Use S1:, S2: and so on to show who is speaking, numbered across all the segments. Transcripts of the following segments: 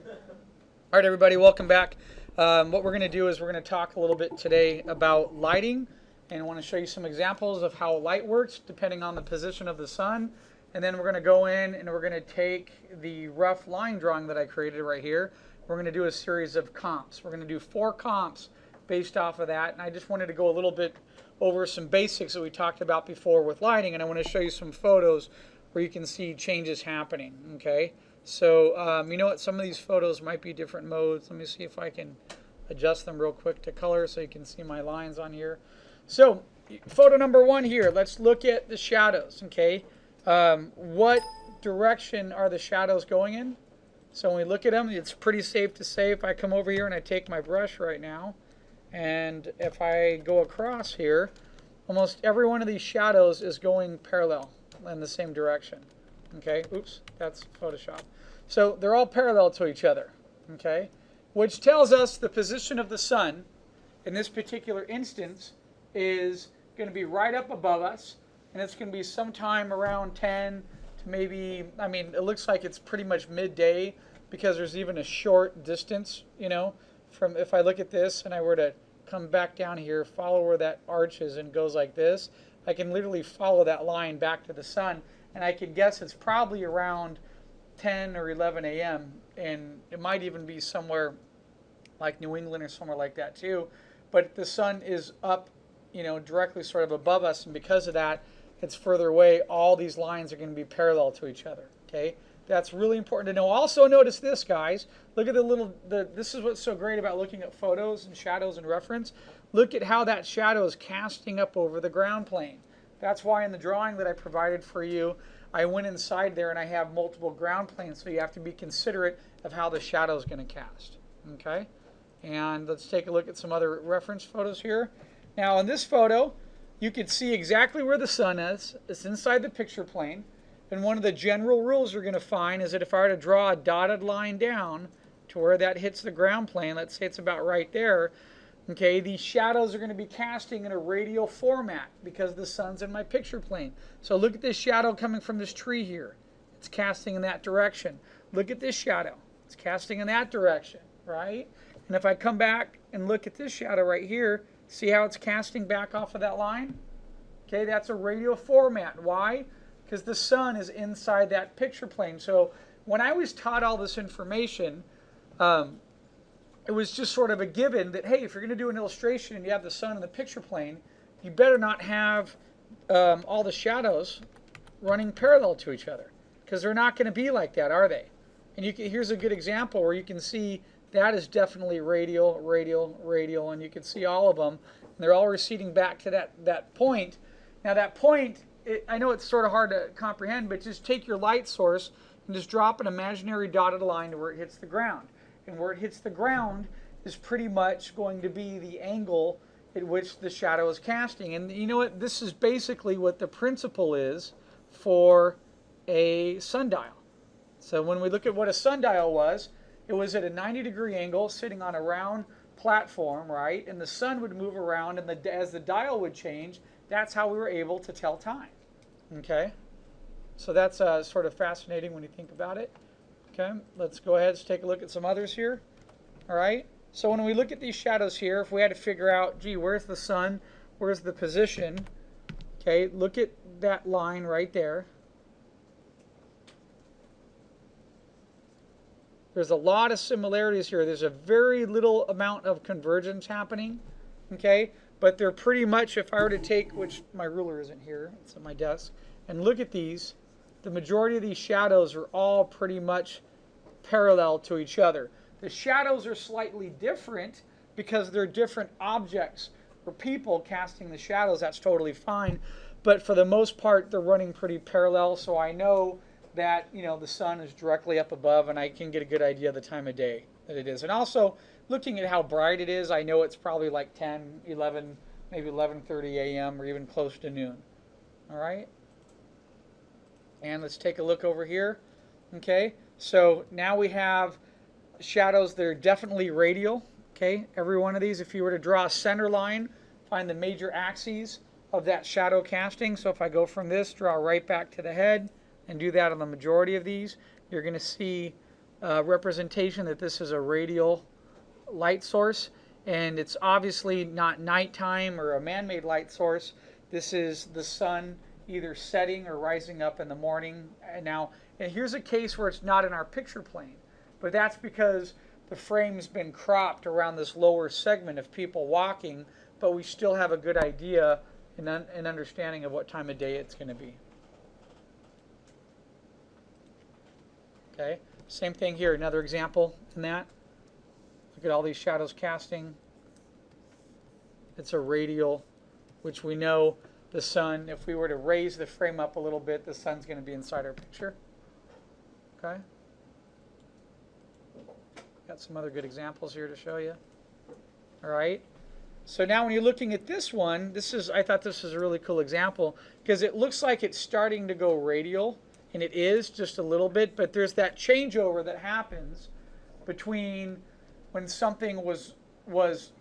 S1: All right, everybody, welcome back. What we're going to do is we're going to talk a little bit today about lighting, and I want to show you some examples of how light works depending on the position of the sun. And then we're going to go in and we're going to take the rough line drawing that I created right here. We're going to do a series of comps. We're going to do 4 comps based off of that. And I just wanted to go a little bit over some basics that we talked about before with lighting, and I want to show you some photos where you can see changes happening. Okay. So you know what, some of these photos might be different modes. Let me see if I can adjust them real quick to color so you can see my lines on here. So photo number 1 here, let's look at the shadows. Okay, what direction are the shadows going in? So when we look at them, it's pretty safe to say if I come over here and I take my brush right now, and if I go across here, almost every one of these shadows is going parallel in the same direction. Okay, oops, that's Photoshop. So they're all parallel to each other, okay? Which tells us the position of the sun in this particular instance is going to be right up above us, and it's going to be sometime around 10 to maybe, I mean, it looks like it's pretty much midday because there's even a short distance, you know, from, if I look at this and I were to come back down here, follow where that arch is and goes like this, I can literally follow that line back to the sun, and I can guess it's probably around 10 or 11 a.m. and it might even be somewhere like New England or somewhere like that too. But the sun is up, you know, directly sort of above us, and because of that, it's further away. All these lines are going to be parallel to each other. Okay, that's really important to know. Also notice this, guys. Look at the little. This is what's so great about looking at photos and shadows and reference. Look at how that shadow is casting up over the ground plane. That's why in the drawing that I provided for you, I went inside there and I have multiple ground planes, so you have to be considerate of how the shadow is going to cast. Okay, and let's take a look at some other reference photos here. Now in this photo, you can see exactly where the sun is. It's inside the picture plane, and one of the general rules you're going to find is that if I were to draw a dotted line down to where that hits the ground plane, let's say it's about right there, okay, these shadows are going to be casting in a radial format because the sun's in my picture plane. So look at this shadow coming from this tree here. It's casting in that direction. Look at this shadow. It's casting in that direction, right? And if I come back and look at this shadow right here, see how it's casting back off of that line? Okay, that's a radial format. Why? Because the sun is inside that picture plane. So when I was taught all this information, it was just sort of a given that, hey, if you're going to do an illustration and you have the sun in the picture plane, you better not have all the shadows running parallel to each other, because they're not going to be like that, are they? And here's a good example where you can see that is definitely radial, radial, radial, and you can see all of them. And they're all receding back to that point. Now that point, I know it's sort of hard to comprehend, but just take your light source and just drop an imaginary dotted line to where it hits the ground. And where it hits the ground is pretty much going to be the angle at which the shadow is casting. And you know what? This is basically what the principle is for a sundial. So when we look at what a sundial was, it was at a 90-degree angle sitting on a round platform, right? And the sun would move around, and as the dial would change, that's how we were able to tell time. Okay? So that's sort of fascinating when you think about it. Okay, let's go ahead and take a look at some others here. All right, so when we look at these shadows here, if we had to figure out, gee, where's the sun, where's the position, okay, look at that line right there. There's a lot of similarities here. There's a very little amount of convergence happening, okay, but they're pretty much, if I were to take, which my ruler isn't here, it's at my desk, and look at these, the majority of these shadows are all pretty much parallel to each other. The shadows are slightly different because they're different objects. For people casting the shadows, that's totally fine. But for the most part, they're running pretty parallel. So I know that, you know, the sun is directly up above, and I can get a good idea of the time of day that it is. And also, looking at how bright it is, I know it's probably like 10, 11, maybe 11:30 a.m. or even close to noon. All right? And let's take a look over here. Okay, so now we have shadows that are definitely radial. Okay, every one of these, if you were to draw a center line, find the major axes of that shadow casting. So if I go from this, draw right back to the head, and do that on the majority of these, you're going to see representation that this is a radial light source, and it's obviously not nighttime or a man-made light source. This is the sun either setting or rising up in the morning. And here's a case where it's not in our picture plane, but that's because the frame's been cropped around this lower segment of people walking, but we still have a good idea and understanding of what time of day it's going to be. Okay, same thing here, another example in that. Look at all these shadows casting. It's a radial, which we know the sun, if we were to raise the frame up a little bit, the sun's going to be inside our picture. Okay. Got some other good examples here to show you. All right. So now when you're looking at this one, I thought this was a really cool example because it looks like it's starting to go radial, and it is just a little bit, but there's that changeover that happens between when something was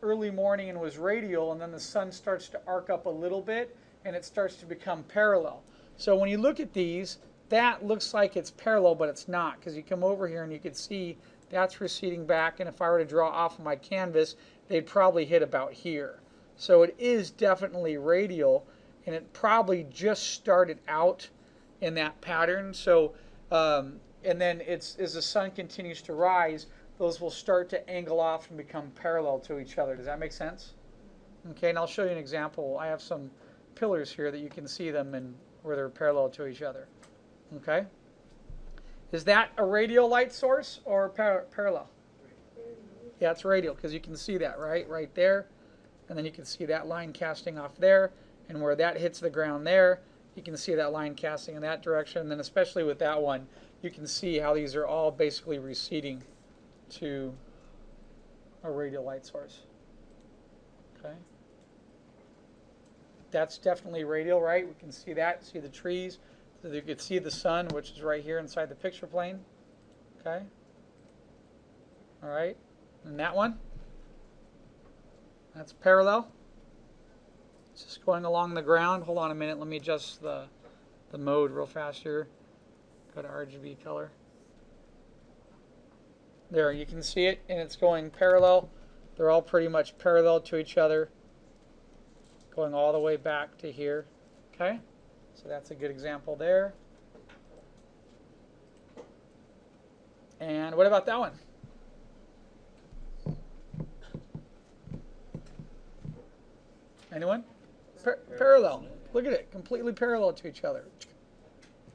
S1: early morning and was radial, and then the sun starts to arc up a little bit and it starts to become parallel. So when you look at these, that looks like it's parallel, but it's not, because you come over here and you can see that's receding back, and if I were to draw off of my canvas, they'd probably hit about here. So it is definitely radial, and it probably just started out in that pattern. So and then as the sun continues to rise, those will start to angle off and become parallel to each other. Does that make sense? Okay, and I'll show you an example. I have some pillars here that you can see them and where they're parallel to each other. Okay, is that a radial light source or parallel? Yeah, it's radial because you can see that right there, and then you can see that line casting off there, and where that hits the ground there, you can see that line casting in that direction. And then especially with that one, you can see how these are all basically receding to a radial light source. Okay, that's definitely radial, right? We can see that, see the trees. So you can see the sun, which is right here inside the picture plane. Okay. All right. And that one, that's parallel. It's just going along the ground. Hold on a minute. Let me adjust the mode real fast here. Go to RGB color. There, you can see it, and it's going parallel. They're all pretty much parallel to each other, going all the way back to here. Okay, so that's a good example there. And what about that one? Anyone? Parallel. Look at it, completely parallel to each other.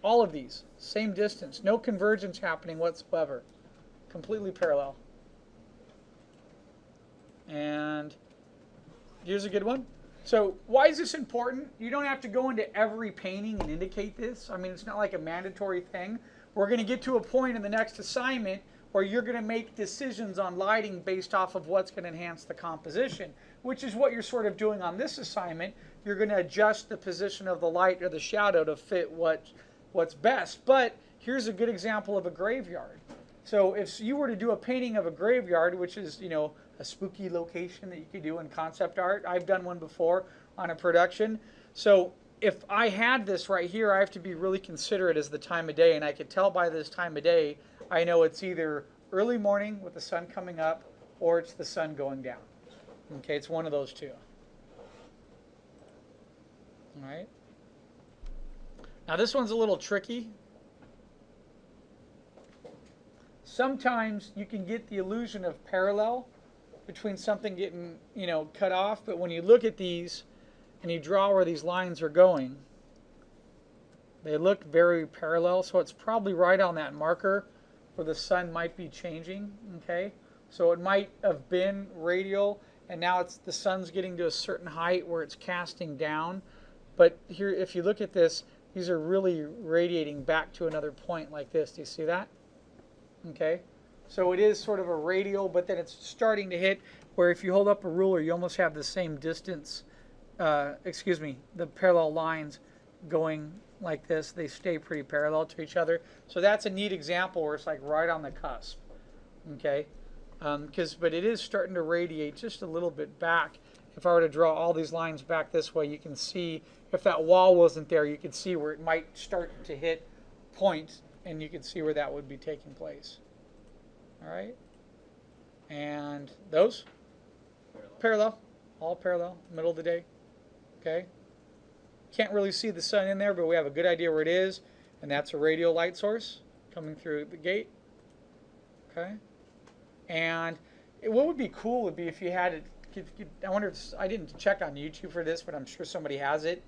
S1: All of these, same distance, no convergence happening whatsoever. Completely parallel. And here's a good one. So why is this important? You don't have to go into every painting and indicate this. I mean, it's not like a mandatory thing. We're going to get to a point in the next assignment where you're going to make decisions on lighting based off of what's going to enhance the composition, which is what you're sort of doing on this assignment. You're going to adjust the position of the light or the shadow to fit what's best. But here's a good example of a graveyard. So if you were to do a painting of a graveyard, which is, you know, a spooky location that you could do in concept art. I've done one before on a production. So if I had this right here, I have to be really considerate as the time of day, and I could tell by this time of day, I know it's either early morning with the sun coming up or it's the sun going down. Okay, it's one of those two. All right. Now this one's a little tricky. Sometimes you can get the illusion of parallel between something getting, you know, cut off, but when you look at these and you draw where these lines are going, they look very parallel, so it's probably right on that marker where the sun might be changing. Okay, so it might have been radial, and now it's the sun's getting to a certain height where it's casting down. But here, if you look at this, these are really radiating back to another point like this. Do you see that? Okay, so it is sort of a radial, but then it's starting to hit where if you hold up a ruler, you almost have the same distance, the parallel lines going like this. They stay pretty parallel to each other. So that's a neat example where it's like right on the cusp. Okay, but it is starting to radiate just a little bit back. If I were to draw all these lines back this way, you can see if that wall wasn't there, you could see where it might start to hit points, and you can see where that would be taking place. All right. And those? Parallel. All parallel, middle of the day. Okay. Can't really see the sun in there, but we have a good idea where it is, and that's a radial light source coming through the gate. Okay. And what would be cool would be if you had it. I wonder if I didn't check on YouTube for this, but I'm sure somebody has it.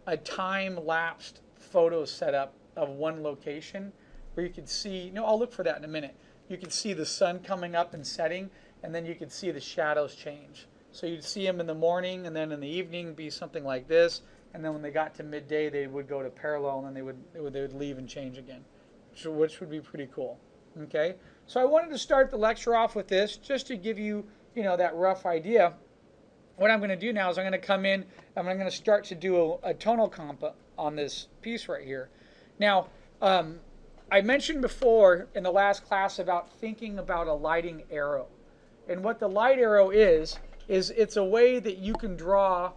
S1: A time-lapsed photo setup of one location where you could see. No, I'll look for that in a minute. You could see the sun coming up and setting, and then you could see the shadows change. So you'd see them in the morning, and then in the evening be something like this, and then when they got to midday, they would go to parallel, and then they would leave and change again, which would be pretty cool. Okay, so I wanted to start the lecture off with this just to give you, that rough idea. What I'm going to do now is I'm going to come in and I'm going to start to do a tonal comp on this piece right here. Now, I mentioned before in the last class about thinking about a lighting arrow. And what the light arrow is it's a way that you can draw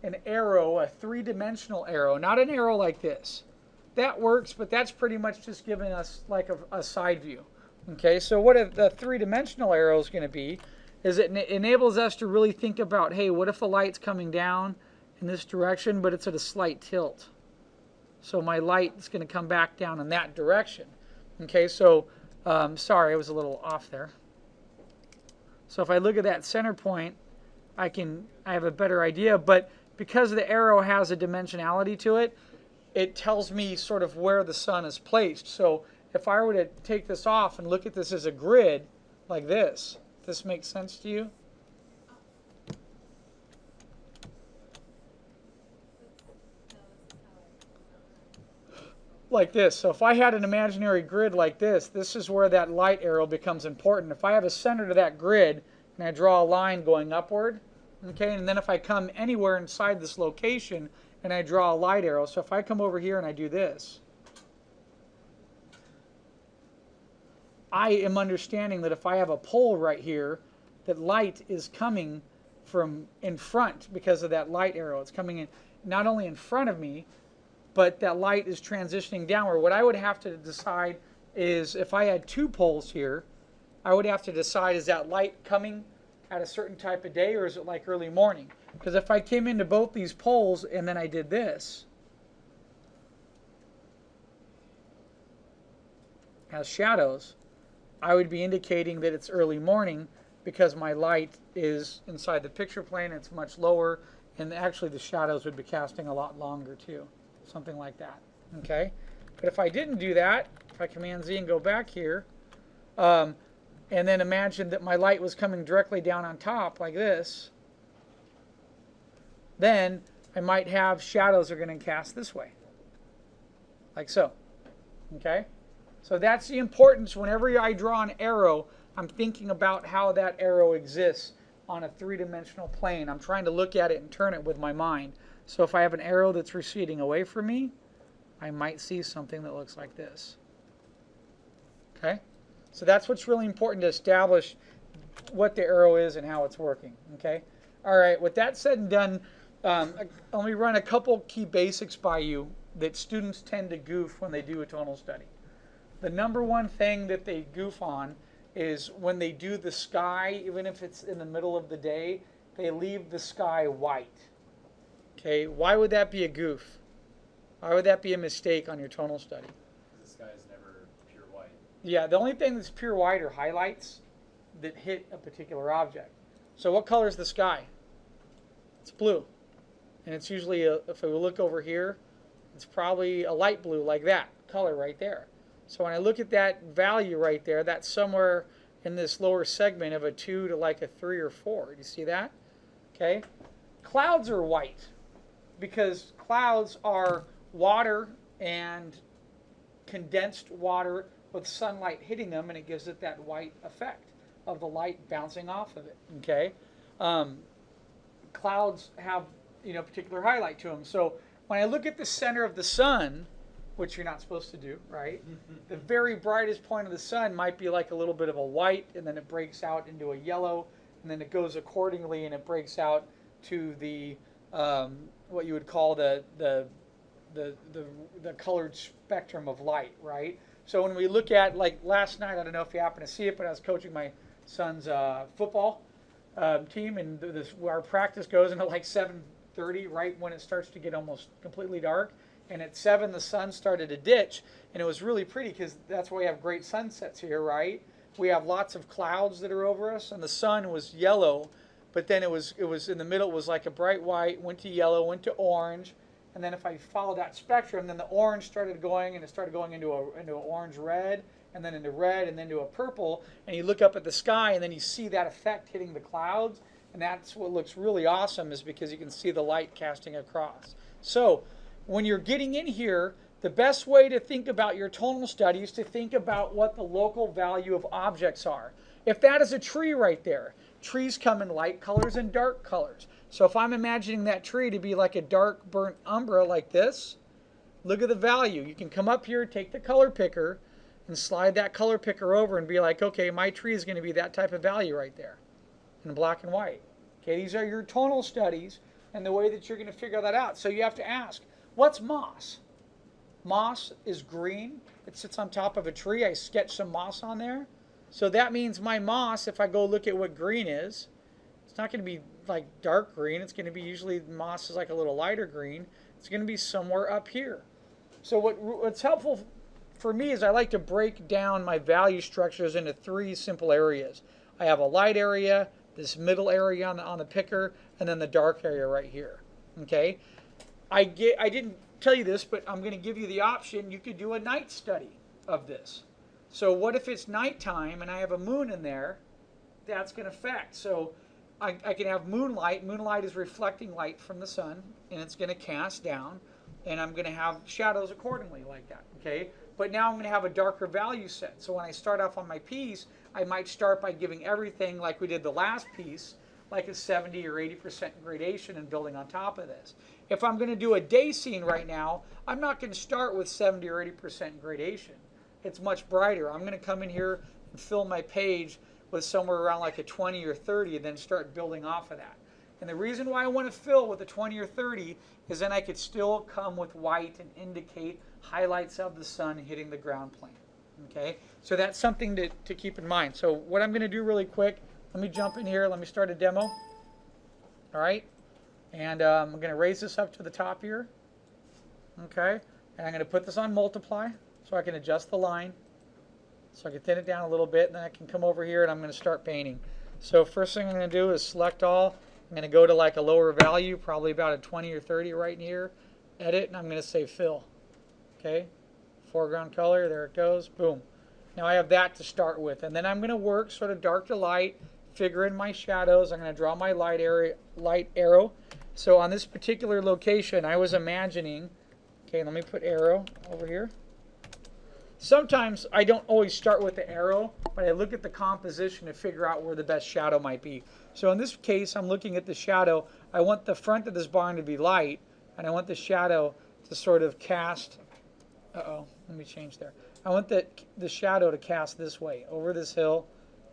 S1: an arrow, a three-dimensional arrow, not an arrow like this. That works, but that's pretty much just giving us like a side view. Okay, so what the three-dimensional arrow is going to be is it enables us to really think about, hey, what if a light's coming down in this direction, but it's at a slight tilt? So my light is going to come back down in that direction. Okay, so sorry, I was a little off there. So if I look at that center point, I have a better idea, but because the arrow has a dimensionality to it, it tells me sort of where the sun is placed. So if I were to take this off and look at this as a grid like this makes sense to you? Like this. So if I had an imaginary grid like this is where that light arrow becomes important. If I have a center to that grid and I draw a line going upward, okay, and then if I come anywhere inside this location and I draw a light arrow, so if I come over here and I do this, I am understanding that if I have a pole right here, that light is coming from in front because of that light arrow. It's coming in not only in front of me, but that light is transitioning downward. What I would have to decide is if I had two poles here, I would have to decide, is that light coming at a certain type of day or is it like early morning? Because if I came into both these poles and then I did this as shadows, I would be indicating that it's early morning because my light is inside the picture plane, it's much lower, and actually the shadows would be casting a lot longer too. Something like that. Okay? But if I didn't do that, if I Command Z and go back here, and then imagine that my light was coming directly down on top like this, then I might have shadows that are going to cast this way. Like so. Okay? So that's the importance. Whenever I draw an arrow, I'm thinking about how that arrow exists on a three-dimensional plane. I'm trying to look at it and turn it with my mind. So if I have an arrow that's receding away from me, I might see something that looks like this. Okay? So that's what's really important to establish what the arrow is and how it's working. Okay? All right, with that said and done, let me run a couple key basics by you that students tend to goof when they do a tonal study. The number one thing that they goof on is when they do the sky, even if it's in the middle of the day, they leave the sky white. Okay, why would that be a goof? Why would that be a mistake on your tonal study?
S2: The sky is never pure white.
S1: Yeah, the only thing that's pure white are highlights that hit a particular object. So what color is the sky? It's blue. And it's usually, if we look over here, it's probably a light blue like that color right there. So when I look at that value right there, that's somewhere in this lower segment of a 2 to like a 3 or 4. Do you see that? Okay. Clouds are white because clouds are water and condensed water with sunlight hitting them, and it gives it that white effect of the light bouncing off of it. Okay. Clouds have particular highlight to them. So when I look at the center of the sun, which you're not supposed to do, right? The very brightest point of the sun might be like a little bit of a white, and then it breaks out into a yellow, and then it goes accordingly, and it breaks out to the what you would call the colored spectrum of light, right? So when we look at, like last night, I don't know if you happen to see it, but I was coaching my son's football team, and our practice goes into like 7:30, right when it starts to get almost completely dark. And at 7, the sun started to ditch, and it was really pretty because that's why we have great sunsets here, right? We have lots of clouds that are over us, and the sun was yellow, but then it was in the middle. It was like a bright white, went to yellow, went to orange, and then if I follow that spectrum, then the orange started going, and it started going into an orange red, and then into red, and then to a purple. And you look up at the sky, and then you see that effect hitting the clouds, and that's what looks really awesome, is because you can see the light casting across. So when you're getting in here, the best way to think about your tonal study is to think about what the local value of objects are. If that is a tree right there, trees come in light colors and dark colors. So if I'm imagining that tree to be like a dark burnt umber like this, look at the value. You can come up here, take the color picker, and slide that color picker over and be like, okay, my tree is going to be that type of value right there in black and white. Okay, these are your tonal studies and the way that you're going to figure that out. So you have to ask, what's moss? Moss is green. It sits on top of a tree. I sketched some moss on there. So that means my moss, if I go look at what green is, it's not going to be like dark green. It's going to be, usually moss is like a little lighter green. It's going to be somewhere up here. So what's helpful for me is I like to break down my value structures into 3 simple areas. I have a light area, this middle area on the picker, and then the dark area right here. Okay? I didn't tell you this, but I'm going to give you the option. You could do a night study of this. So what if it's nighttime and I have a moon in there? That's going to affect. So I can have moonlight. Moonlight is reflecting light from the sun, and it's going to cast down, and I'm going to have shadows accordingly like that. Okay? But now I'm going to have a darker value set. So when I start off on my piece, I might start by giving everything like we did the last piece, like a 70 or 80% gradation, and building on top of this. If I'm going to do a day scene right now, I'm not going to start with 70 or 80% gradation. It's much brighter. I'm going to come in here and fill my page with somewhere around like a 20 or 30 and then start building off of that. And the reason why I want to fill with a 20 or 30 is then I could still come with white and indicate highlights of the sun hitting the ground plane. Okay, so that's something to keep in mind. So what I'm going to do really quick, let me jump in here. Let me start a demo. All right. And I'm going to raise this up to the top here. Okay. And I'm going to put this on multiply so I can adjust the line. So I can thin it down a little bit, and then I can come over here and I'm going to start painting. So first thing I'm going to do is select all. I'm going to go to like a lower value, probably about a 20 or 30 right in here. Edit, and I'm going to say fill. Okay. Foreground color, there it goes. Boom. Now I have that to start with. And then I'm going to work sort of dark to light, figure in my shadows. I'm going to draw my light arrow. So on this particular location, I was imagining, okay, let me put arrow over here. Sometimes I don't always start with the arrow, but I look at the composition to figure out where the best shadow might be. So in this case, I'm looking at the shadow. I want the front of this barn to be light, and I want the shadow to sort of cast. Let me change there. I want the shadow to cast this way, over this hill,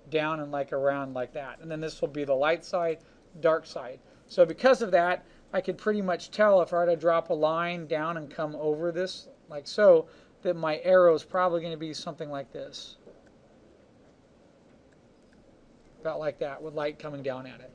S1: down and like around like that. And then this will be the light side, dark side. So because of that, I could pretty much tell if I were to drop a line down and come over this like so, that my arrow is probably going to be something like this. About like that, with light coming down at it.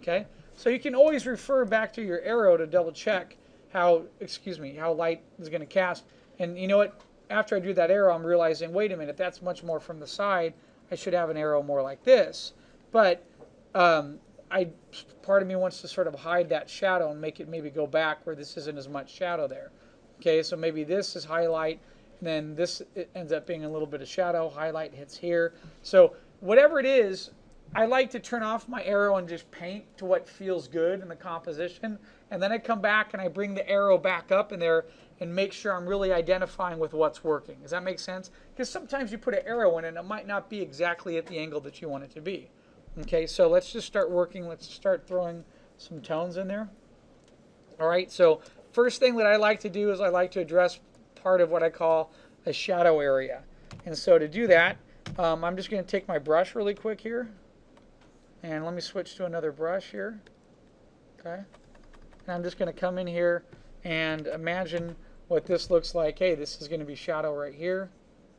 S1: Okay? So you can always refer back to your arrow to double check how light is going to cast. And you know what? After I do that arrow, I'm realizing, wait a minute, that's much more from the side. I should have an arrow more like this. But part of me wants to sort of hide that shadow and make it maybe go back where this isn't as much shadow there. Okay, so maybe this is highlight, and then this ends up being a little bit of shadow. Highlight hits here. So whatever it is, I like to turn off my arrow and just paint to what feels good in the composition. And then I come back and I bring the arrow back up in there and make sure I'm really identifying with what's working. Does that make sense? Because sometimes you put an arrow in and it might not be exactly at the angle that you want it to be. Okay, so let's just start working. Let's start throwing some tones in there. All right, so first thing that I like to do is I like to address part of what I call a shadow area. And so to do that, I'm just going to take my brush really quick here. And let me switch to another brush here. Okay. And I'm just going to come in here and imagine what this looks like. Hey, this is going to be shadow right here.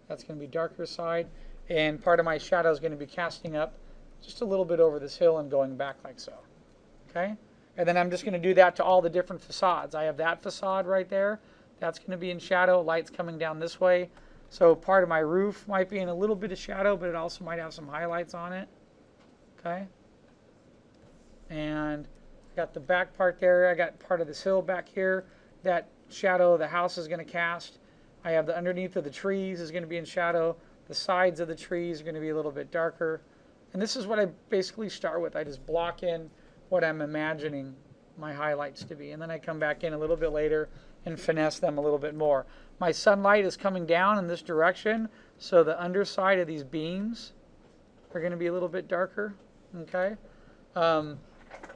S1: That's going to be darker side. And part of my shadow is going to be casting up just a little bit over this hill and going back like so. Okay? And then I'm just going to do that to all the different facades. I have that facade right there. That's going to be in shadow. Light's coming down this way. So part of my roof might be in a little bit of shadow, but it also might have some highlights on it. Okay? And I got the back part there. I got part of this hill back here. That shadow of the house is going to cast. I have the underneath of the trees is going to be in shadow. The sides of the trees are going to be a little bit darker. And this is what I basically start with. I just block in what I'm imagining my highlights to be. And then I come back in a little bit later and finesse them a little bit more. My sunlight is coming down in this direction, so the underside of these beams are going to be a little bit darker. Okay. I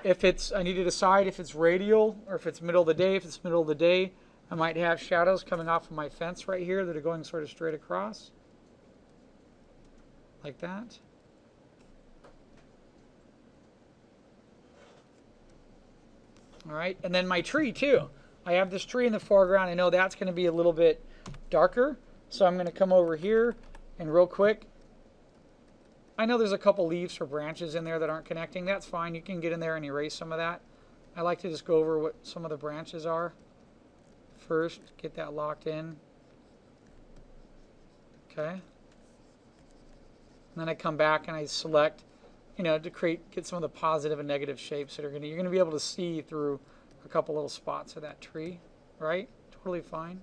S1: need to decide if it's radial or if it's middle of the day. If it's middle of the day, I might have shadows coming off of my fence right here that are going sort of straight across. Like that. All right, and then my tree too. I have this tree in the foreground. I know that's going to be a little bit darker, so I'm going to come over here and real quick. I know there's a couple leaves or branches in there that aren't connecting. That's fine. You can get in there and erase some of that. I like to just go over what some of the branches are first, get that locked in. Okay. And then I come back and I select, to get some of the positive and negative shapes that you're going to be able to see through a couple little spots of that tree, right? Totally fine.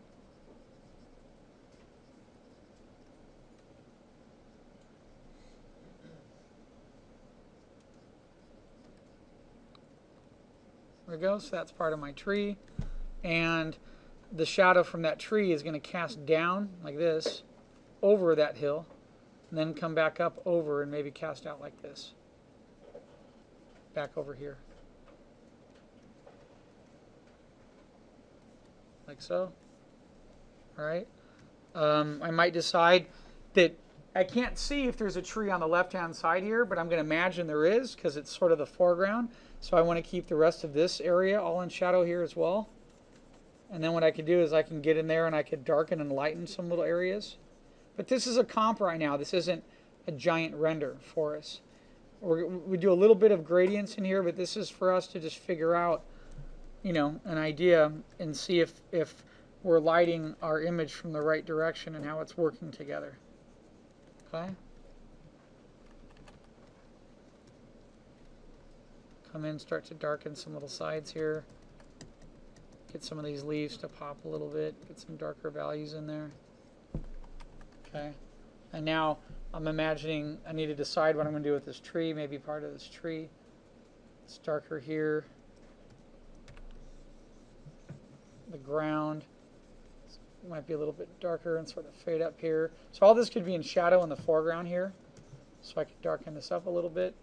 S1: There we go. So that's part of my tree. And the shadow from that tree is going to cast down like this over that hill and then come back up over and maybe cast out like this. Back over here. Like so. All right. I might decide that I can't see if there's a tree on the left-hand side here, but I'm going to imagine there is because it's sort of the foreground. So I want to keep the rest of this area all in shadow here as well. And then what I could do is I can get in there and I could darken and lighten some little areas. But this is a comp right now. This isn't a giant render for us. We do a little bit of gradients in here, but this is for us to just figure out, an idea and see if we're lighting our image from the right direction and how it's working together. Okay? Come in, start to darken some little sides here. Get some of these leaves to pop a little bit. Get some darker values in there. Okay. And now I'm imagining I need to decide what I'm going to do with this tree. Maybe part of this tree. It's darker here. The ground might be a little bit darker and sort of fade up here. So all this could be in shadow in the foreground here. So I could darken this up a little bit.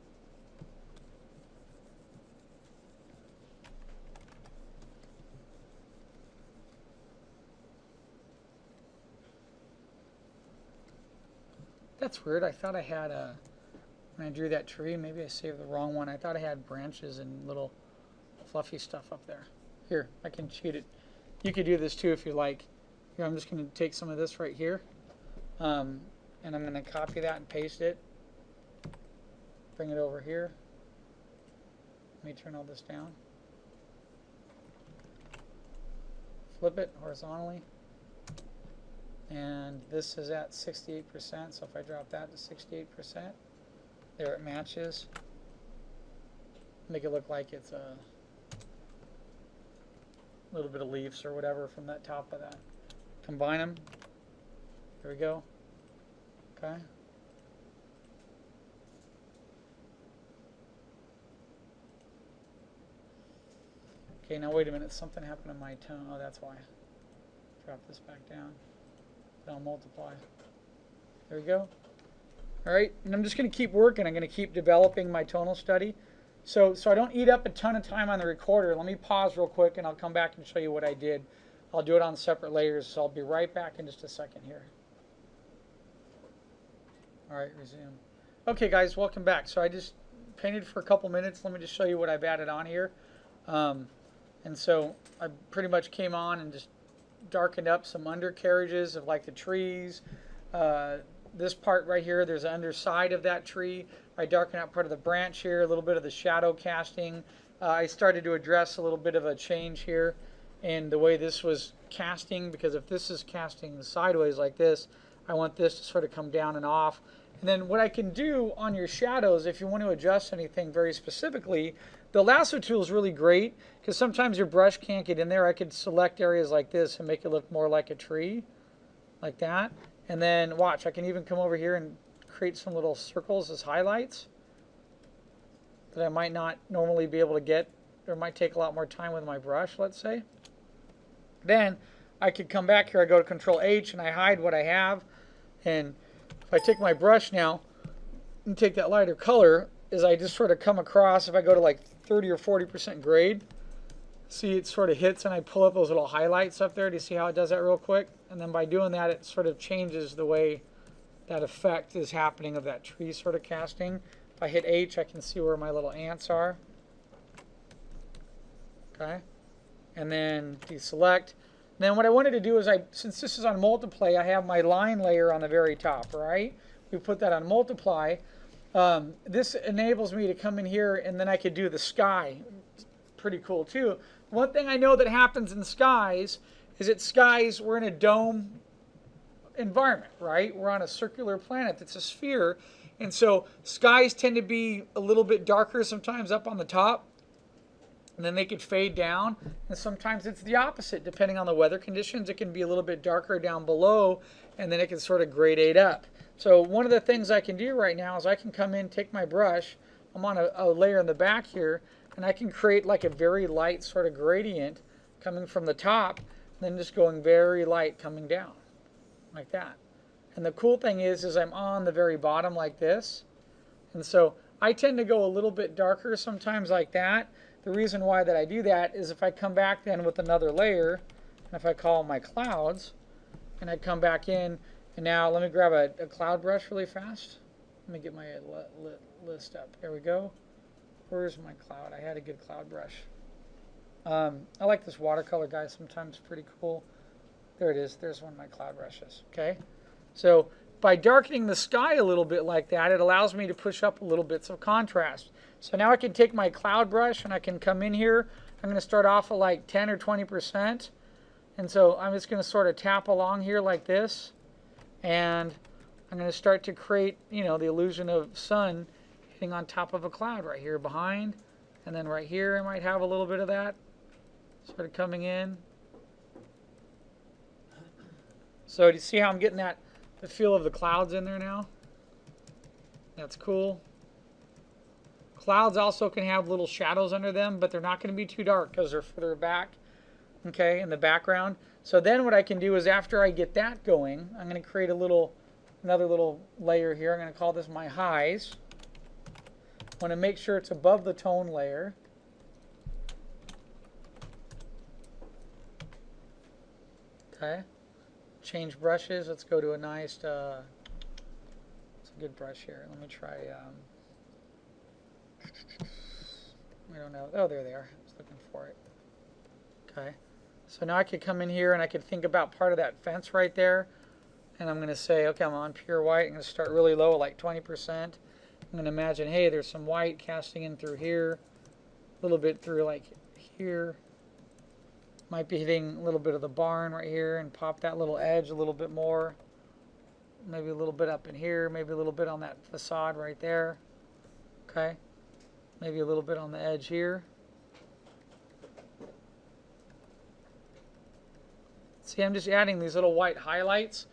S1: That's weird. I thought I had when I drew that tree, maybe I saved the wrong one. I thought I had branches and little fluffy stuff up there. Here, I can cheat it. You could do this too if you like. Here, I'm just going to take some of this right here. And I'm going to copy that and paste it. Bring it over here. Let me turn all this down. Flip it horizontally. And this is at 68%, so if I drop that to 68%, there it matches. Make it look like it's a little bit of leaves or whatever from that top of that. Combine them. There we go. Okay. Okay, now wait a minute. Something happened to my tone. Oh, that's why. Drop this back down. I'll multiply. There we go. All right, and I'm just going to keep working. I'm going to keep developing my tonal study. So I don't eat up a ton of time on the recorder. Let me pause real quick, and I'll come back and show you what I did. I'll do it on separate layers, so I'll be right back in just a second here. All right, resume. Okay, guys, welcome back. So I just painted for a couple minutes. Let me just show you what I've added on here. And so I pretty much came on and just darkened up some undercarriages of like the trees. this part right here, there's the underside of that tree. I darken out part of the branch here, a little bit of the shadow casting. I started to address a little bit of a change here in the way this was casting, because if this is casting sideways like this, I want this to sort of come down and off. And then what I can do on your shadows, if you want to adjust anything very specifically, the lasso tool is really great because sometimes your brush can't get in there. I could select areas like this and make it look more like a tree, like that. And then watch, I can even come over here and create some little circles as highlights that I might not normally be able to get, or might take a lot more time with my brush, let's say. Then I could come back here, I go to Control H and I hide what I have. And if I take my brush now and take that lighter color, as I just sort of come across, if I go to like 30 or 40% grade, see it sort of hits and I pull up those little highlights up there. Do you see how it does that real quick? And then by doing that, it sort of changes the way that effect is happening of that tree sort of casting. If I hit H, I can see where my little ants are. Okay. And then deselect. Then what I wanted to do is, since this is on multiply, I have my line layer on the very top, right? We put that on multiply. This enables me to come in here and then I could do the sky. Pretty cool too. One thing I know that happens in skies is that skies, we're in a dome environment, right? We're on a circular planet that's a sphere. And so skies tend to be a little bit darker sometimes up on the top. And then they could fade down, and sometimes it's the opposite. Depending on the weather conditions, it can be a little bit darker down below, and then it can sort of gradate up. So one of the things I can do right now is I can come in, take my brush, I'm on a layer in the back here, and I can create like a very light sort of gradient coming from the top, and then just going very light coming down, like that. And the cool thing is I'm on the very bottom like this, and so I tend to go a little bit darker sometimes like that. The reason why that I do that is if I come back then with another layer, and if I call my clouds, and I come back in, and now let me grab a cloud brush really fast. Let me get my list up. There we go. Where's my cloud? I had a good cloud brush. I like this watercolor guy sometimes, pretty cool. There it is. There's one of my cloud brushes. Okay. So by darkening the sky a little bit like that, it allows me to push up a little bits of contrast. So now I can take my cloud brush and I can come in here. I'm going to start off at like 10 or 20%. And so I'm just going to sort of tap along here like this. And I'm going to start to create, you know, the illusion of sun hitting on top of a cloud right here behind. And then right here I might have a little bit of that sort of coming in. So do you see how I'm getting that, the feel of the clouds in there now? That's cool. Clouds also can have little shadows under them, but they're not going to be too dark because they're further back, okay, in the background. So then what I can do is after I get that going, I'm going to create another little layer here. I'm going to call this my highs. I want to make sure it's above the tone layer. Okay. Change brushes. Let's go to a nice, it's a good brush here. Let me try, I don't know. Oh, there they are. I was looking for it. Okay. So now I could come in here and I could think about part of that fence right there. And I'm going to say, okay, I'm on pure white. I'm going to start really low, like 20%. I'm going to imagine, hey, there's some white casting in through here. A little bit through like here. Might be hitting a little bit of the barn right here and pop that little edge a little bit more. Maybe a little bit up in here. Maybe a little bit on that facade right there. Okay. Maybe a little bit on the edge here. See, I'm just adding these little white highlights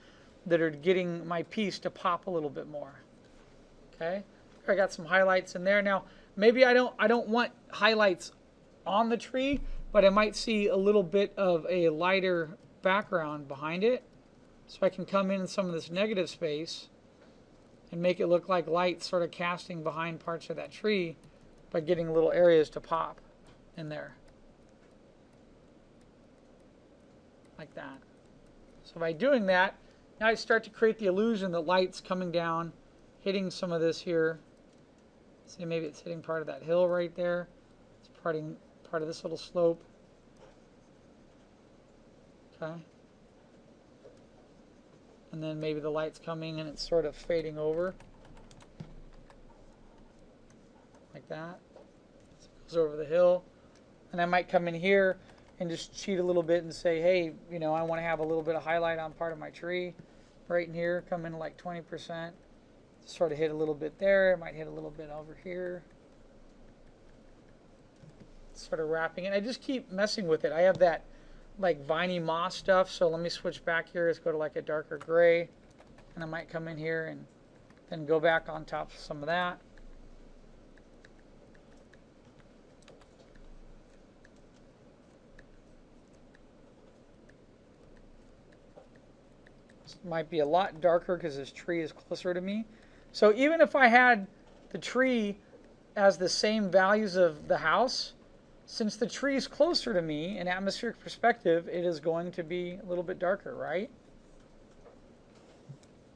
S1: that are getting my piece to pop a little bit more. Okay, I got some highlights in there. Now, maybe I don't want highlights on the tree, but I might see a little bit of a lighter background behind it. So I can come in some of this negative space and make it look like light sort of casting behind parts of that tree by getting little areas to pop in there. Like that. So by doing that, now I start to create the illusion that light's coming down, hitting some of this here. See, maybe it's hitting part of that hill right there. It's part of this little slope. Okay. And then maybe the light's coming and it's sort of fading over. Like that. So it goes over the hill. And I might come in here and just cheat a little bit and say, hey, you know, I want to have a little bit of highlight on part of my tree. Right in here, come in like 20%. Sort of hit a little bit there. It might hit a little bit over here. Sort of wrapping it. I just keep messing with it. I have that like viney moss stuff. So let me switch back here. Let's go to like a darker gray. And I might come in here and then go back on top of some of that. This might be a lot darker because this tree is closer to me. So even if I had the tree as the same values of the house, since the tree is closer to me in atmospheric perspective, it is going to be a little bit darker, right?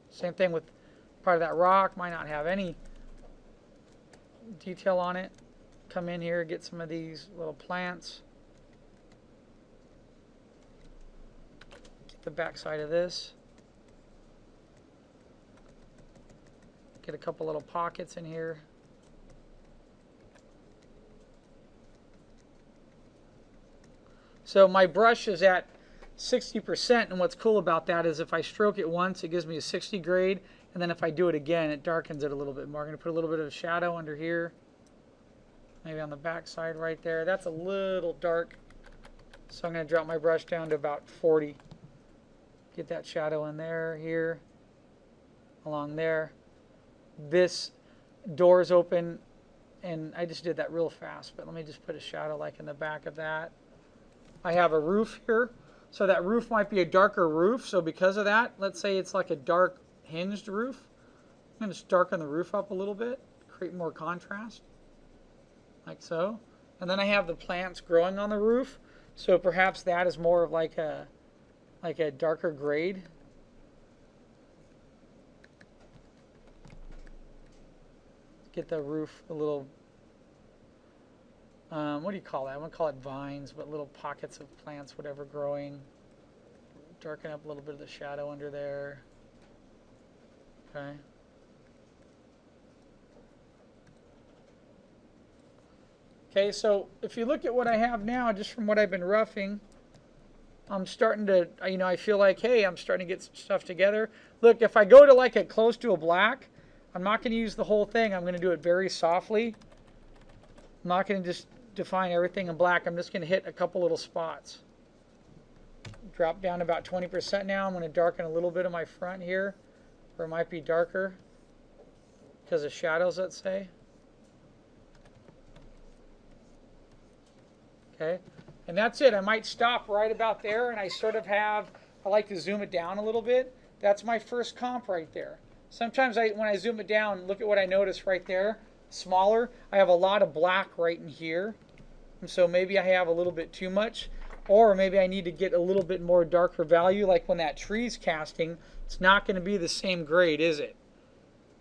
S1: Same thing with part of that rock, might not have any detail on it. Come in here, get some of these little plants. Get the back side of this. Get a couple little pockets in here. So my brush is at 60%, and what's cool about that is if I stroke it once, it gives me a 60 grade, and then if I do it again, it darkens it a little bit more. I'm going to put a little bit of a shadow under here, maybe on the back side right there. That's a little dark, so I'm going to drop my brush down to about 40. Get that shadow in there, here, along there. This door is open, and I just did that real fast, but let me just put a shadow like in the back of that. I have a roof here, so that roof might be a darker roof. So because of that, let's say it's like a dark hinged roof. I'm going to just darken the roof up a little bit, create more contrast, like so. And then I have the plants growing on the roof, so perhaps that is more of like a darker grade. Get the roof a little. What do you call that? I'm going to call it vines, but little pockets of plants, whatever, growing. Darken up a little bit of the shadow under there. Okay. Okay, so if you look at what I have now, just from what I've been roughing, I'm starting to, you know, I feel like, hey, I'm starting to get some stuff together. Look, if I go to like a close to a black, I'm not going to use the whole thing. I'm going to do it very softly. I'm not going to just define everything in black. I'm just going to hit a couple little spots. Drop down about 20% now. I'm going to darken a little bit of my front here, where it might be darker because of shadows, let's say. Okay, and that's it. I might stop right about there, and I sort of have, I like to zoom it down a little bit. That's my first comp right there. Sometimes when I zoom it down, look at what I notice right there. Smaller, I have a lot of black right in here. And so maybe I have a little bit too much, or maybe I need to get a little bit more darker value. Like when that tree's casting, it's not going to be the same grade, is it?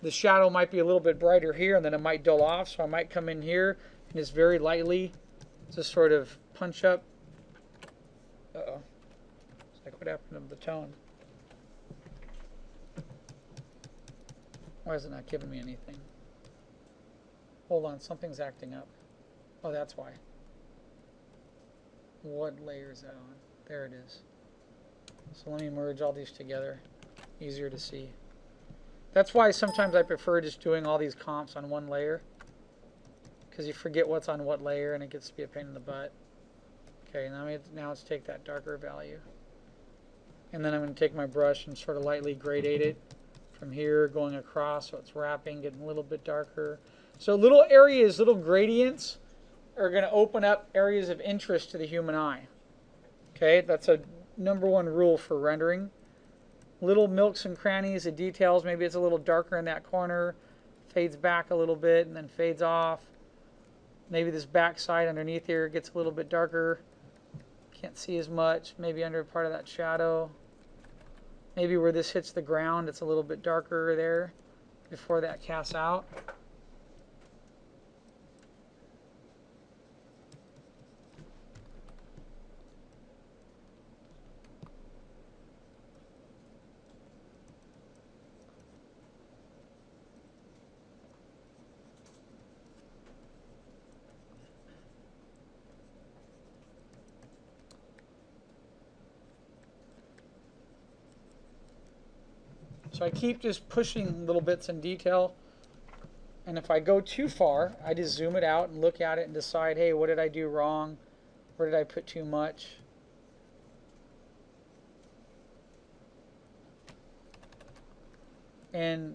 S1: The shadow might be a little bit brighter here, and then it might dull off. So I might come in here and just very lightly just sort of punch up. Uh-oh. It's like, what happened to the tone? Why is it not giving me anything? Hold on, something's acting up. Oh, that's why. What layer is that on? There it is. So let me merge all these together. Easier to see. That's why sometimes I prefer just doing all these comps on one layer, because you forget what's on what layer and it gets to be a pain in the butt. Okay, now let's take that darker value. And then I'm going to take my brush and sort of lightly gradate it from here going across, so it's wrapping, getting a little bit darker. So little areas, little gradients are going to open up areas of interest to the human eye. Okay, that's a #1 rule for rendering. Little nooks and crannies of details. Maybe it's a little darker in that corner, fades back a little bit and then fades off. Maybe this back side underneath here gets a little bit darker. Can't see as much. Maybe under part of that shadow. Maybe where this hits the ground, it's a little bit darker there before that casts out. So I keep just pushing little bits in detail. And if I go too far, I just zoom it out and look at it and decide, hey, what did I do wrong? Where did I put too much? And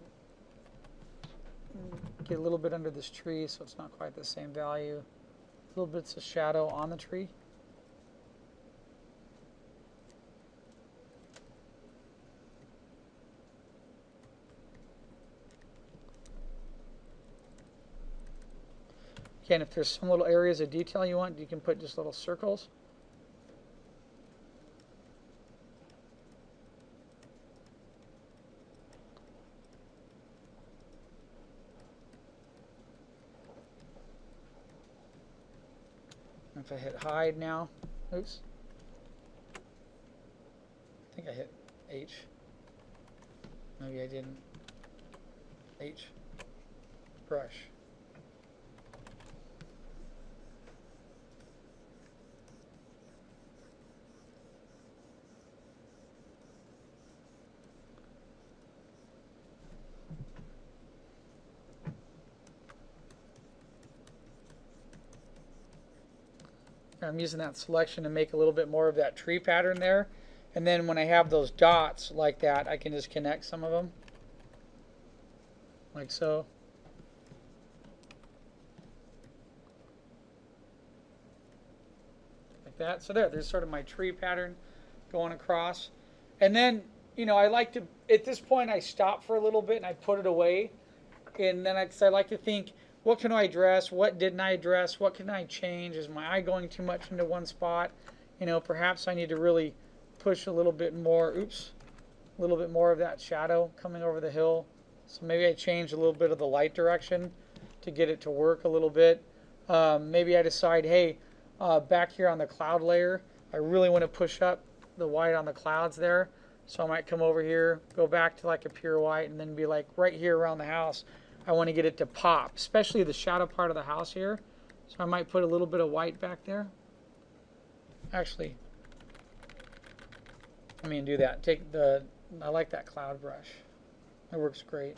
S1: get a little bit under this tree so it's not quite the same value. Little bits of shadow on the tree. Again, if there's some little areas of detail you want, you can put just little circles. If I hit hide now, oops, I think I hit H. Maybe I didn't. H, brush. I'm using that selection to make a little bit more of that tree pattern there. And then when I have those dots like that, I can just connect some of them. Like so. Like that. So there's sort of my tree pattern going across. And then, you know, I like to, at this point, I stop for a little bit and I put it away. And then I like to think, what can I address? What didn't I address? What can I change? Is my eye going too much into one spot? You know, perhaps I need to really push a little bit more, a little bit more of that shadow coming over the hill. So maybe I change a little bit of the light direction to get it to work a little bit. Maybe I decide, hey, back here on the cloud layer, I really want to push up the white on the clouds there. So I might come over here, go back to like a pure white, and then be like right here around the house. I want to get it to pop, especially the shadow part of the house here. So I might put a little bit of white back there. Actually, I mean, do that. I like that cloud brush. It works great.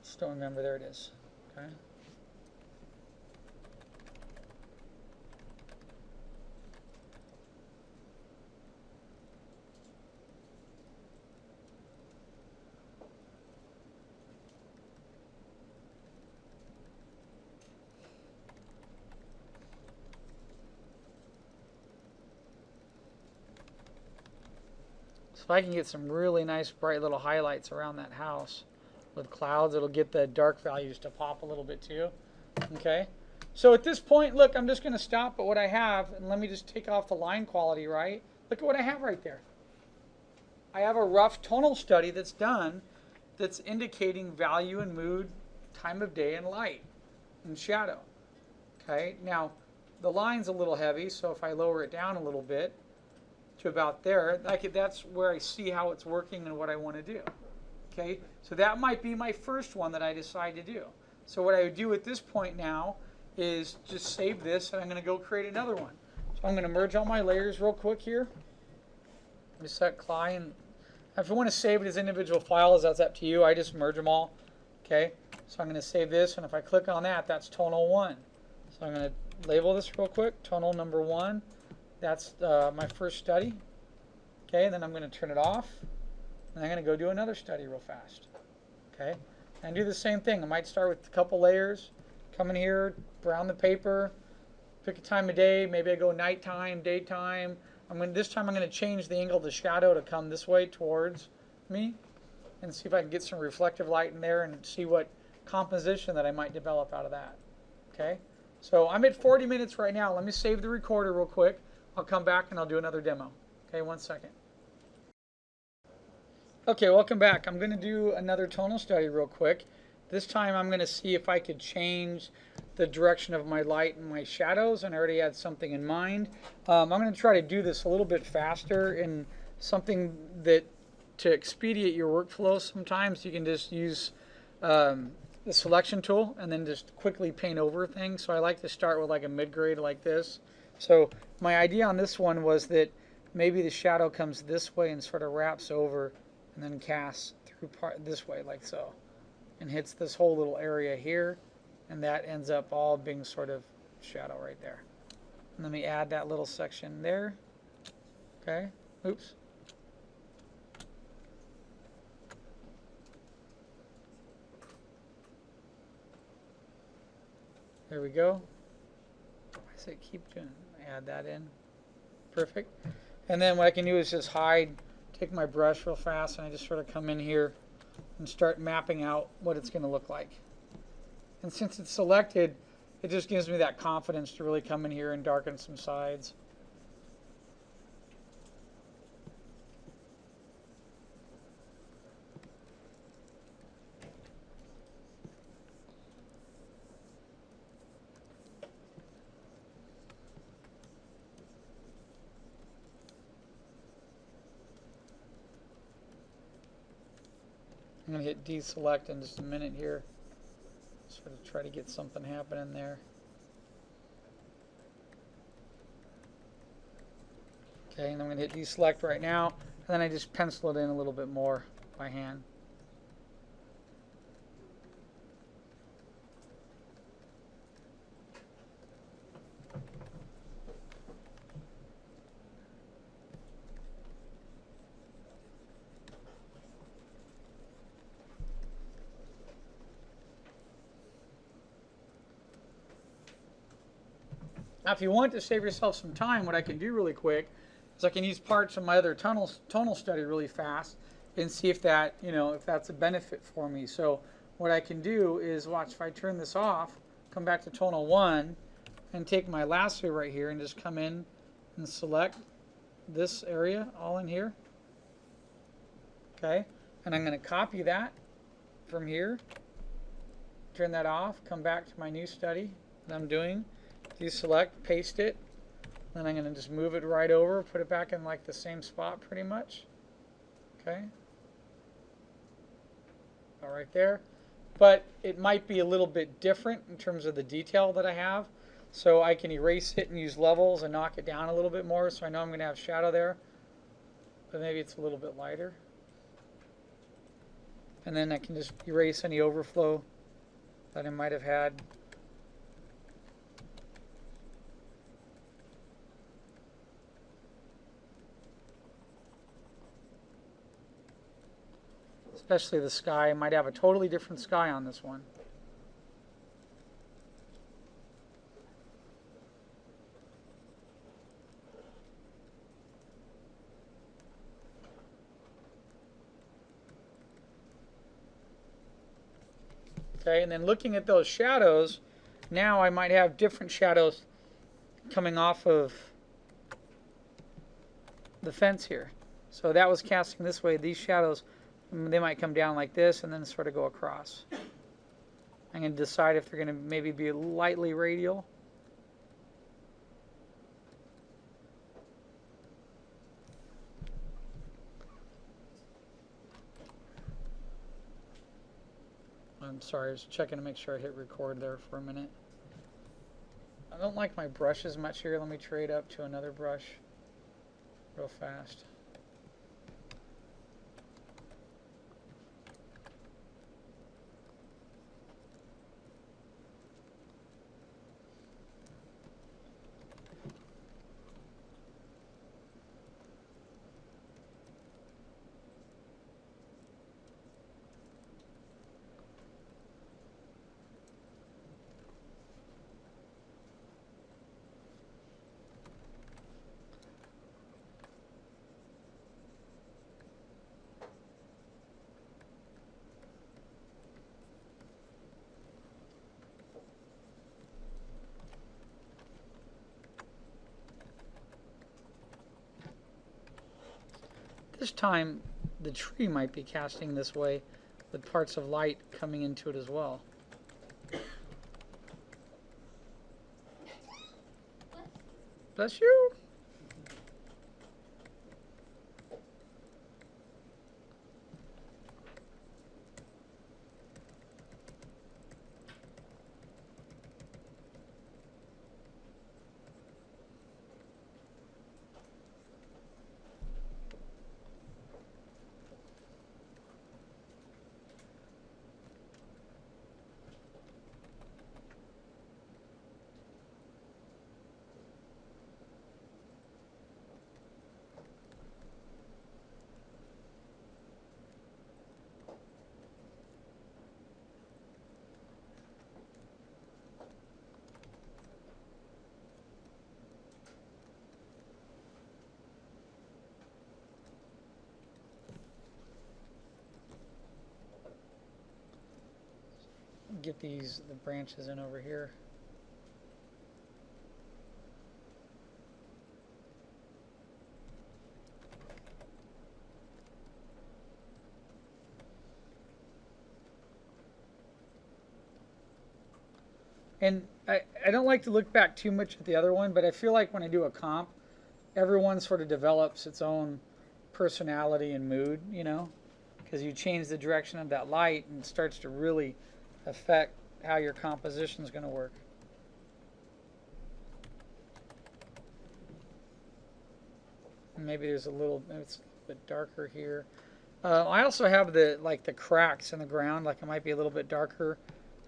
S1: Just don't remember. There it is. Okay. So I can get some really nice bright little highlights around that house with clouds. It'll get the dark values to pop a little bit too. Okay. So at this point, look, I'm just going to stop at what I have, and let me just take off the line quality, right? Look at what I have right there. I have a rough tonal study that's done that's indicating value and mood, time of day, and light and shadow. Okay. Now, the line's a little heavy, so if I lower it down a little bit, to about there, that's where I see how it's working and what I want to do. Okay, so that might be my first one that I decide to do. So what I would do at this point now is just save this, and I'm going to go create another one. So I'm going to merge all my layers real quick here. Just set Cly, and if you want to save it as individual files, that's up to you. I just merge them all. Okay, so I'm going to save this, and if I click on that, that's tonal 1. So I'm going to label this real quick, tonal number 1. That's my first study. Okay, and then I'm going to turn it off. And I'm going to go do another study real fast. Okay, and do the same thing. I might start with a couple layers. Come in here, brown the paper, pick a time of day. Maybe I go nighttime, daytime. This time I'm going to change the angle of the shadow to come this way towards me, and see if I can get some reflective light in there and see what composition that I might develop out of that. Okay, so I'm at 40 minutes right now. Let me save the recorder real quick. I'll come back and I'll do another demo. Okay, 1 second. Okay, welcome back. I'm going to do another tonal study real quick. This time I'm going to see if I could change the direction of my light and my shadows, and I already had something in mind. I'm going to try to do this a little bit faster, and something that to expedite your workflow, sometimes you can just use the selection tool and then just quickly paint over things. So I like to start with like a mid-grade like this. So my idea on this one was that maybe the shadow comes this way and sort of wraps over and then casts through part this way like so and hits this whole little area here, and that ends up all being sort of shadow right there. And let me add that little section there. Okay, oops. There we go. I say keep doing, add that in. Perfect. And then what I can do is just hide, take my brush real fast, and I just sort of come in here and start mapping out what it's going to look like. And since it's selected, it just gives me that confidence to really come in here and darken some sides. I'm going to hit deselect in just a minute here. Sort of try to get something happening there. Okay, and I'm going to hit deselect right now, and then I just pencil it in a little bit more by hand. Now, if you want to save yourself some time, what I can do really quick is I can use parts of my other tonal study really fast and see if that, if that's a benefit for me. So what I can do is, watch, if I turn this off, come back to tonal 1, and take my lasso right here and just come in and select this area all in here. Okay, and I'm going to copy that from here, turn that off, come back to my new study that I'm doing. Deselect, paste it, then I'm going to just move it right over, put it back in like the same spot pretty much. Okay, all right there. But it might be a little bit different in terms of the detail that I have. So I can erase it and use levels and knock it down a little bit more, so I know I'm going to have shadow there, but maybe it's a little bit lighter. And then I can just erase any overflow that I might have had. Especially the sky. I might have a totally different sky on this one. Okay, and then looking at those shadows, now I might have different shadows coming off of the fence here. So that was casting this way. These shadows, they might come down like this and then sort of go across. I'm going to decide if they're going to maybe be lightly radial. I'm sorry, I was checking to make sure I hit record there for a minute. I don't like my brushes much here. Let me trade up to another brush real fast. This time the tree might be casting this way with parts of light coming into it as well. Bless you. get the branches in over here. And I don't like to look back too much at the other one, but I feel like when I do a comp, everyone sort of develops its own personality and mood, you know, because you change the direction of that light and it starts to really affect how your composition is going to work. And maybe there's maybe it's a bit darker here. I also have the cracks in the ground, like it might be a little bit darker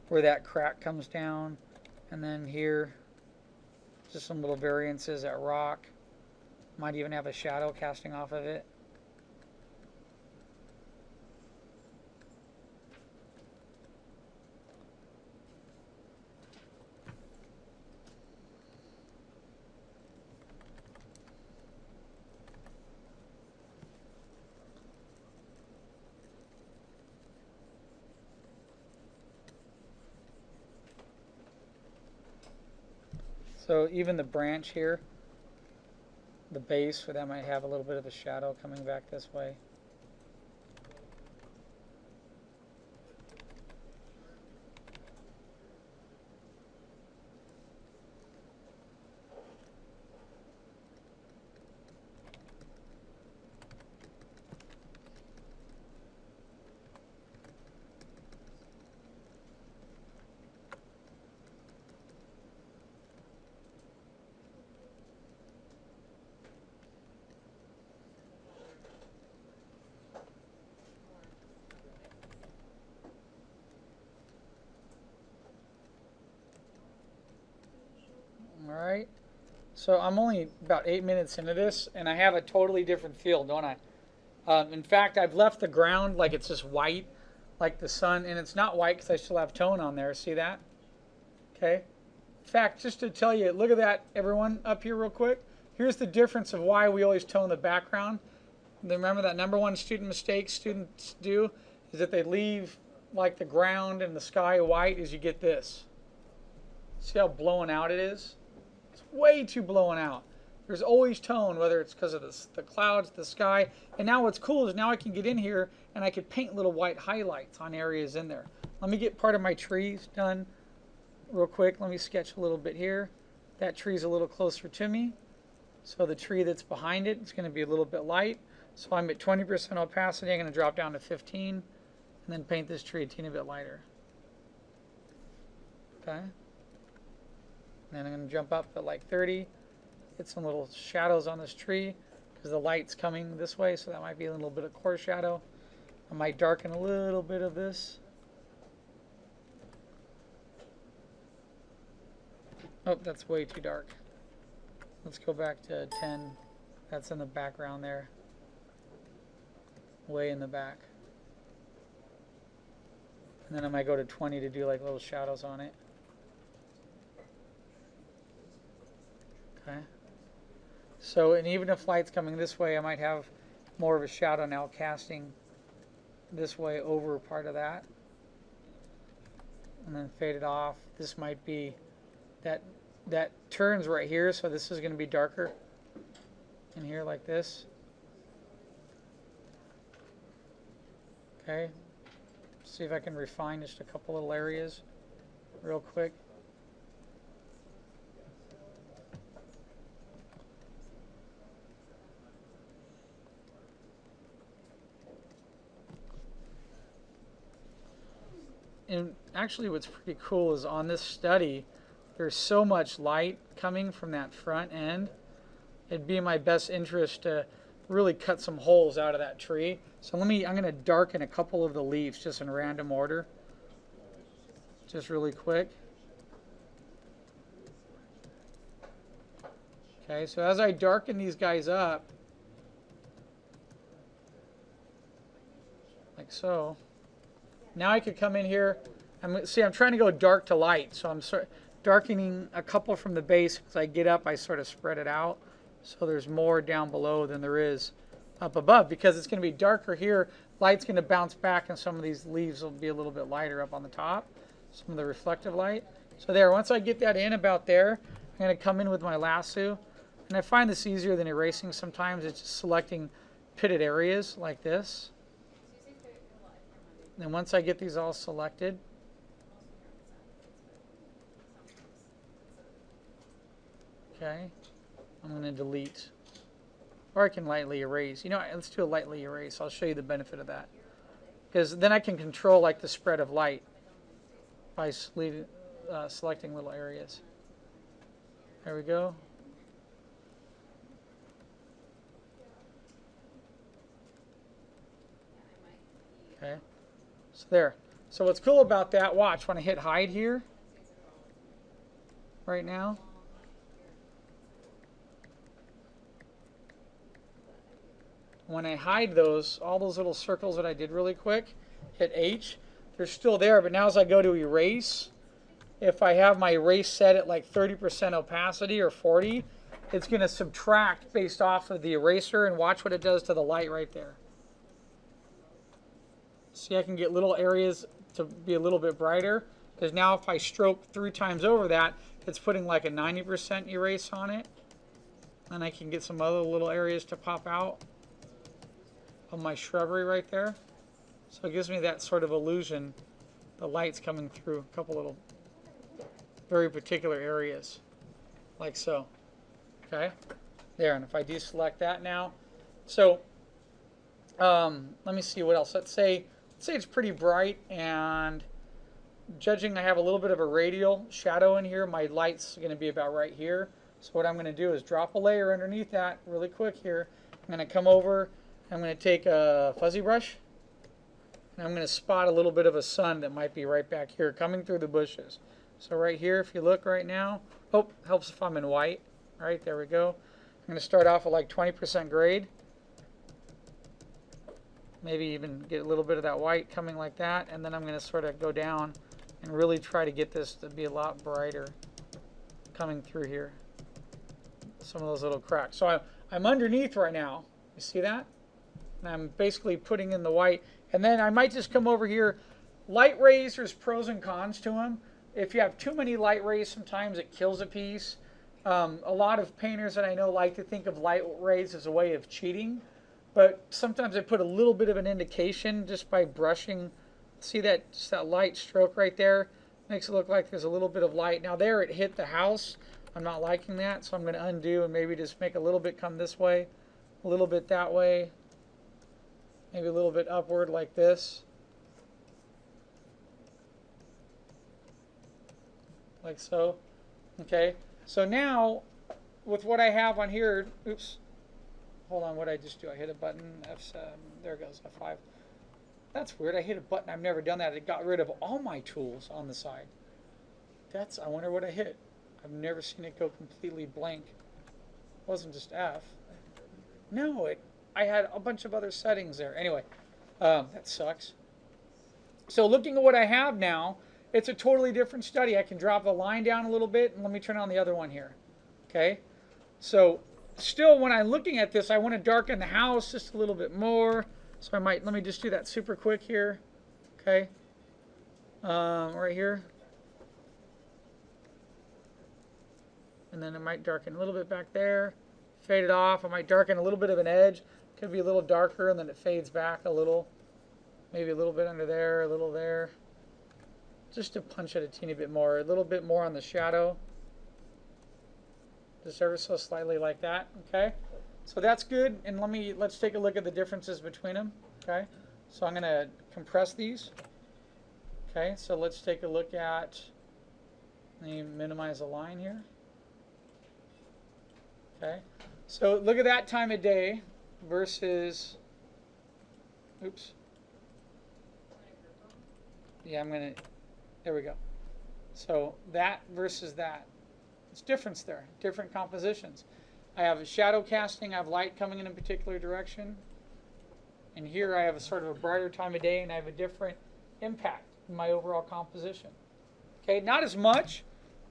S1: where that crack comes down. And then here, just some little variances at rock. Might even have a shadow casting off of it. So even the branch here, the base, for that might have a little bit of a shadow coming back this way. Alright, so I'm only about 8 minutes into this, and I have a totally different feel, don't I? In fact, I've left the ground like it's just white, like the sun, and it's not white because I still have tone on there. See that? Okay. In fact, just to tell you, look at that, everyone, up here real quick. Here's the difference of why we always tone the background. Remember that number one student mistake students do is that they leave like the ground and the sky white as you get this. See how blown out it is? It's way too blown out. There's always tone, whether it's because of the clouds, the sky. And now what's cool is now I can get in here and I can paint little white highlights on areas in there. Let me get part of my trees done real quick. Let me sketch a little bit here. That tree's a little closer to me. So the tree that's behind it is going to be a little bit light. So I'm at 20% opacity. I'm going to drop down to 15 and then paint this tree a teeny bit lighter. Okay. And then I'm going to jump up at like 30. Get some little shadows on this tree because the light's coming this way, so that might be a little bit of core shadow. I might darken a little bit of this. Oh, that's way too dark. Let's go back to 10. That's in the background there. Way in the back. And then I might go to 20 to do like little shadows on it. Okay. So, and even if light's coming this way, I might have more of a shadow now casting this way over part of that. And then fade it off. This might be that turns right here, so this is going to be darker in here like this. Okay. See if I can refine just a couple little areas real quick. And actually what's pretty cool is on this study, there's so much light coming from that front end. It'd be in my best interest to really cut some holes out of that tree. So I'm going to darken a couple of the leaves just in random order. Just really quick. Okay, so as I darken these guys up, like so, now I could come in here. I'm trying to go dark to light, so I'm darkening a couple from the base. As I get up, I sort of spread it out, so there's more down below than there is up above, because it's going to be darker here. Light's going to bounce back, and some of these leaves will be a little bit lighter up on the top. some of the reflective light. So there, once I get that in about there, I'm going to come in with my lasso. And I find this easier than erasing sometimes. It's just selecting pitted areas like this. And once I get these all selected, okay, I'm going to delete. Or I can lightly erase. You know what, let's do a lightly erase. I'll show you the benefit of that. Because then I can control like the spread of light by selecting little areas. There we go. Okay, so there. So what's cool about that, watch, when I hit hide here, right now, when I hide those, all those little circles that I did really quick, hit H, they're still there, but now as I go to erase, if I have my erase set at like 30% opacity or 40, it's going to subtract based off of the eraser, and watch what it does to the light right there. See, I can get little areas to be a little bit brighter, because now if I stroke 3 times over that, it's putting like a 90% erase on it. And I can get some other little areas to pop out of my shrubbery right there. So it gives me that sort of illusion. The light's coming through a couple little very particular areas, like so. Okay, there, and if I deselect that now, so let me see what else. Let's say it's pretty bright, and judging I have a little bit of a radial shadow in here, my light's going to be about right here. So what I'm going to do is drop a layer underneath that really quick here. I'm going to come over, I'm going to take a fuzzy brush, and I'm going to spot a little bit of a sun that might be right back here coming through the bushes. So right here, if you look right now, oh, helps if I'm in white. All right, there we go. I'm going to start off with like 20% grade. Maybe even get a little bit of that white coming like that, and then I'm going to sort of go down and really try to get this to be a lot brighter coming through here. Some of those little cracks. So I'm underneath right now. You see that? And I'm basically putting in the white, and then I might just come over here. Light rays, there's pros and cons to them. If you have too many light rays, sometimes it kills a piece. A lot of painters that I know like to think of light rays as a way of cheating. But sometimes I put a little bit of an indication just by brushing. See that, just that light stroke right there? Makes it look like there's a little bit of light. Now there it hit the house. I'm not liking that, so I'm going to undo and maybe just make a little bit come this way, a little bit that way, maybe a little bit upward like this. Like so. Okay, so now with what I have on here, oops. Hold on, what did I just do? I hit a button, F7, there it goes, F5. That's weird, I hit a button, I've never done that. It got rid of all my tools on the side. I wonder what I hit. I've never seen it go completely blank. It wasn't just F. No, I had a bunch of other settings there. Anyway, that sucks. So looking at what I have now, it's a totally different study. I can drop the line down a little bit, and let me turn on the other one here. Okay, so still, when I'm looking at this, I want to darken the house just a little bit more. So let me just do that super quick here. Okay, right here. And then I might darken a little bit back there. Fade it off. I might darken a little bit of an edge. Could be a little darker, and then it fades back a little. Maybe a little bit under there, a little there. Just to punch it a teeny bit more. A little bit more on the shadow. Just ever so slightly like that, okay? So that's good, and let's take a look at the differences between them, okay? So I'm going to compress these, okay? So let's take a look at, let me minimize the line here, okay? So look at that time of day versus, oops. Yeah, there we go. So that versus that. It's difference there, different compositions. I have a shadow casting, I have light coming in a particular direction. And here I have a sort of a brighter time of day, and I have a different impact in my overall composition. Okay, not as much,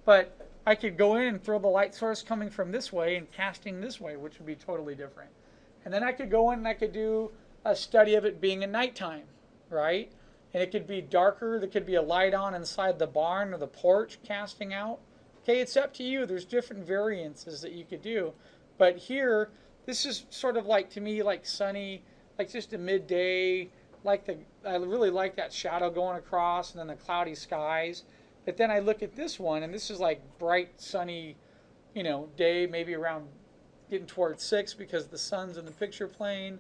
S1: but I could go in and throw the light source coming from this way and casting this way, which would be totally different. And then I could go in and I could do a study of it being at nighttime, right? and it could be darker. There could be a light on inside the barn or the porch casting out. Okay, it's up to you. There's different variances that you could do. But here, this is sort of like, to me, like sunny, like just a midday, I really like that shadow going across and then the cloudy skies. But then I look at this one, and this is like bright, sunny, day, maybe around getting towards 6 because the sun's in the picture plane.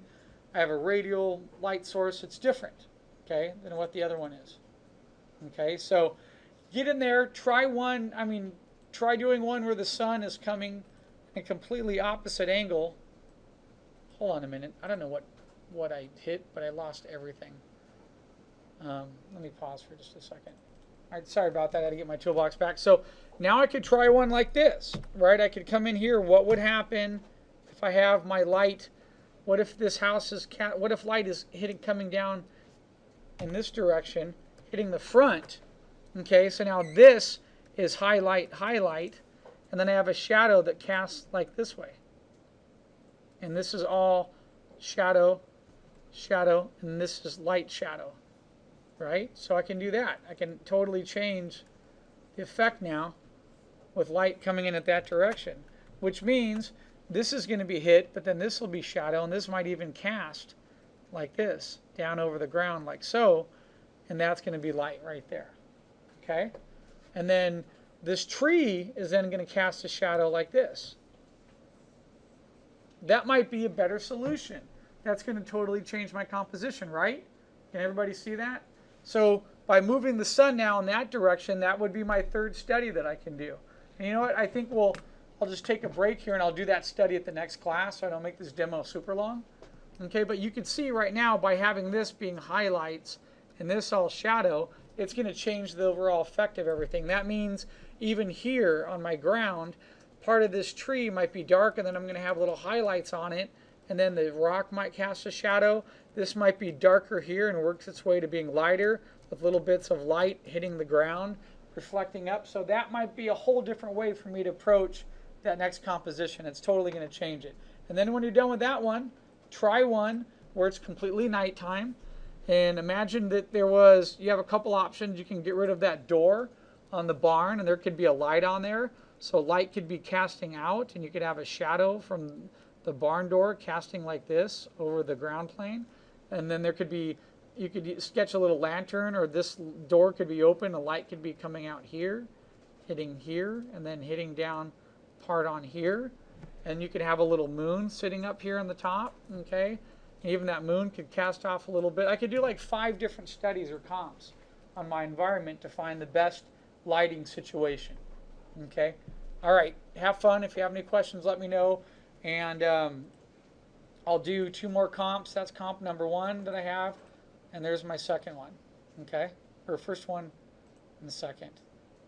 S1: I have a radial light source. It's different, okay, than what the other one is. Okay, so get in there, try one. Try doing one where the sun is coming in a completely opposite angle. Hold on a minute. I don't know what I hit, but I lost everything. Let me pause for just a second. All right, sorry about that. I got to get my toolbox back. So now I could try one like this, right? I could come in here. What would happen if I have my light? What if this house is what if light is coming down in this direction, hitting the front? Okay, so now this is highlight, and then I have a shadow that casts like this way. And this is all shadow, and this is light shadow, right? So I can do that. I can totally change the effect now with light coming in at that direction, which means this is going to be hit, but then this will be shadow, and this might even cast like this down over the ground like so, and that's going to be light right there, okay? And then this tree is then going to cast a shadow like this. That might be a better solution. That's going to totally change my composition, right? Can everybody see that? So by moving the sun now in that direction, that would be my third study that I can do. And you know what? I think I'll just take a break here and I'll do that study at the next class so I don't make this demo super long. Okay, but you can see right now by having this being highlights and this all shadow, it's going to change the overall effect of everything. That means even here on my ground, part of this tree might be dark, and then I'm going to have little highlights on it, and then the rock might cast a shadow. This might be darker here and works its way to being lighter with little bits of light hitting the ground, reflecting up. So that might be a whole different way for me to approach that next composition. It's totally going to change it. And then when you're done with that one, try one where it's completely nighttime. And imagine that you have a couple options. You can get rid of that door on the barn, and there could be a light on there. So light could be casting out, and you could have a shadow from the barn door casting like this over the ground plane. And then you could sketch a little lantern, or this door could be open, a light could be coming out here, hitting here, and then hitting down part on here. And you could have a little moon sitting up here on the top, okay? Even that moon could cast off a little bit. I could do like 5 different studies or comps on my environment to find the best lighting situation. Okay? All right. Have fun. If you have any questions, let me know. And I'll do 2 more comps. That's comp number 1 that I have. And there's my second one. Okay? Or first one and the second.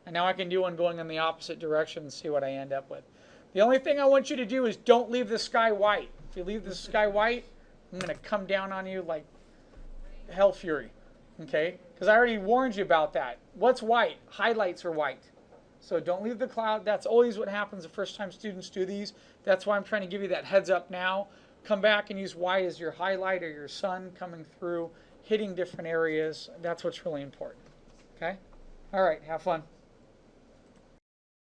S1: And now I can do one going in the opposite direction and see what I end up with. The only thing I want you to do is don't leave the sky white. If you leave the sky white, I'm going to come down on you like hell fury, okay? Because I already warned you about that. What's white? Highlights are white. So don't leave the cloud. That's always what happens the first time students do these. That's why I'm trying to give you that heads up now. Come back and use white as your highlight or your sun coming through, hitting different areas. That's what's really important, okay? All right, have fun.